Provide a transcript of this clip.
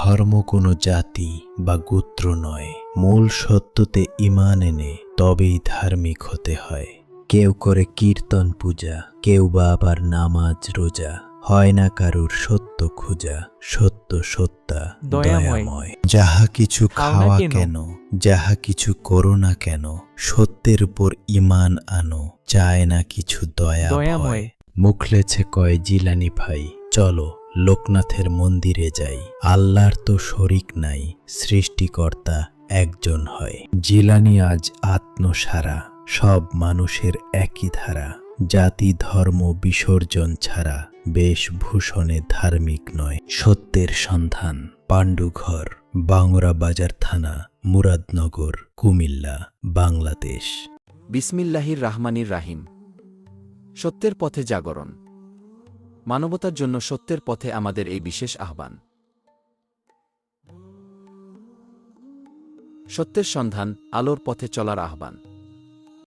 ধর্ম কোনো জাতি বা গোত্র নয়, মূল সত্যতে ঈমান এনে তবেই ধার্মিক হতে হয়। কেউ করে কীর্তন পূজা, কেউ বা আবার নামাজ রোজা, হয় না কারুর সত্য খুঁজা, সত্য সত্তা দয়াময়। যাহা কিছু খাওয়া কেন, যাহা কিছু করো না কেন, সত্যের উপর ঈমান আনো, চায় না কিছু দয়া ভয়। মুখলেছে কয় জিলানি ভাই, চলো লোকনাথের মন্দিরে যাই, আল্লাহর তো শরিক নাই, সৃষ্টিকর্তা একজন হয়। জিলানি আজ আত্মসারা, সব মানুষের একই ধারা, জাতি ধর্ম বিসর্জন ছাড়া বেশভূষণে ধার্মিক নয়। সত্যের সন্ধান, পাণ্ডুঘর, বাংরা বাজার থানা, মুরাদনগর, কুমিল্লা, বাংলাদেশ। বিসমিল্লাহির রাহমানির রাহিম। সত্যের পথে জাগরণ। মানবতার জন্য সত্যের পথে আমাদের এই বিশেষ আহ্বান। সত্যের সন্ধান, আলোর পথে চলার আহ্বান।